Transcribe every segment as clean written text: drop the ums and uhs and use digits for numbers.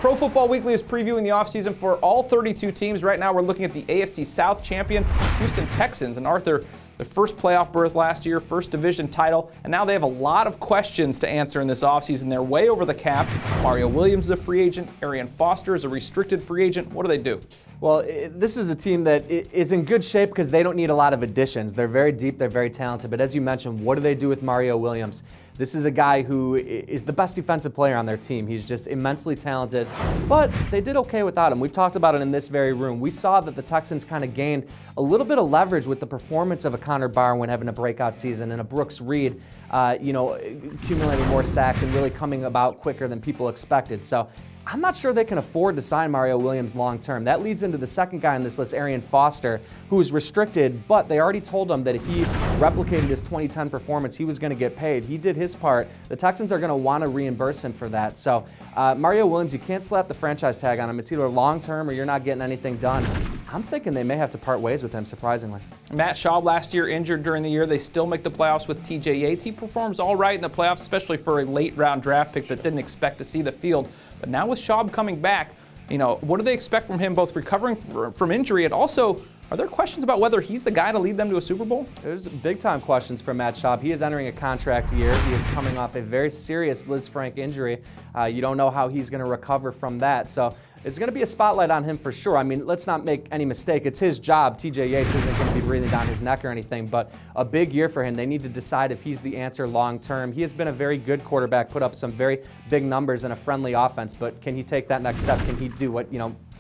Pro Football Weekly is previewing the offseason for all 32 teams. Right now we're looking at the AFC South champion, Houston Texans. And Arthur, the first playoff berth last year, first division title, and now they have a lot of questions to answer in this offseason. They're way over the cap. Mario Williams is a free agent. Arian Foster is a restricted free agent. What do they do? Well, this is a team that is in good shape because they don't need a lot of additions. They're very deep, they're very talented. But as you mentioned, what do they do with Mario Williams? This is a guy who is the best defensive player on their team. He's just immensely talented, but they did okay without him. We've talked about it in this very room. We saw that the Texans kind of gained a little bit of leverage with the performance of a Connor Barwin having a breakout season and a Brooks Reed, accumulating more sacks and really coming about quicker than people expected. So I'm not sure they can afford to sign Mario Williams long term. That leads into the second guy on this list, Arian Foster, who is restricted, but they already told him that if he replicated his 2010 performance, he was going to get paid. He did his part. The Texans are going to want to reimburse him for that. So Mario Williams, you can't slap the franchise tag on him. It's either long term or you're not getting anything done. I'm thinking they may have to part ways with him, surprisingly. Matt Schaub last year injured during the year. They still make the playoffs with TJ Yates. He performs all right in the playoffs, especially for a late round draft pick that didn't expect to see the field. But now with Schaub coming back, what do they expect from him, both recovering from injury and also, are there questions about whether he's the guy to lead them to a Super Bowl? There's big-time questions for Matt Schaub. He is entering a contract year. He is coming off a very serious Liz Frank injury. You don't know how he's going to recover from that. So it's going to be a spotlight on him for sure. I mean, let's not make any mistake. It's his job. TJ Yates isn't going to be breathing down his neck or anything, but a big year for him. They need to decide if he's the answer long term. He has been a very good quarterback, put up some very big numbers in a friendly offense, but can he take that next step? Can he do what,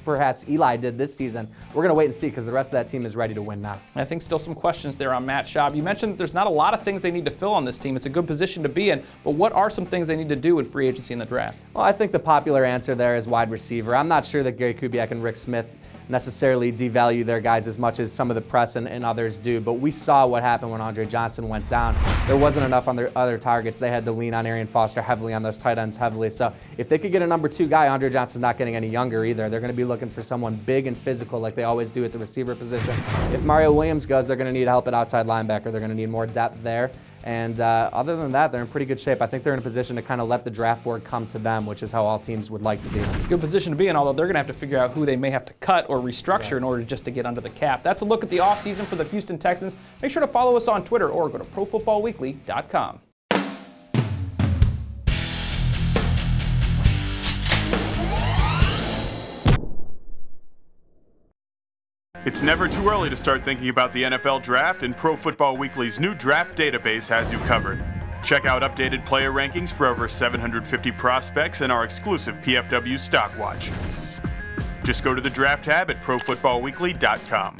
perhaps Eli did this season? We're going to wait and see because the rest of that team is ready to win now. I think still some questions there on Matt Schaub. You mentioned there's not a lot of things they need to fill on this team. It's a good position to be in, but what are some things they need to do in free agency in the draft? Well, I think the popular answer there is wide receiver. I'm not sure that Gary Kubiak and Rick Smith necessarily devalue their guys as much as some of the press and others do, but we saw what happened when Andre Johnson went down. There wasn't enough on their other targets. They had to lean on Arian Foster heavily, on those tight ends heavily. So if they could get a number 2 guy, Andre Johnson's not getting any younger either. They're going to be looking for someone big and physical like they always do at the receiver position. If Mario Williams goes, they're going to need help at outside linebacker. They're going to need more depth there. And other than that, they're in pretty good shape. I think they're in a position to kind of let the draft board come to them, which is how all teams would like to be. Good position to be in, although they're going to have to figure out who they may have to cut or restructure in order just to get under the cap. That's a look at the offseason for the Houston Texans. Make sure to follow us on Twitter or go to ProFootballWeekly.com. It's never too early to start thinking about the NFL Draft, and Pro Football Weekly's new draft database has you covered. Check out updated player rankings for over 750 prospects and our exclusive PFW Stock Watch. Just go to the Draft tab at ProFootballWeekly.com.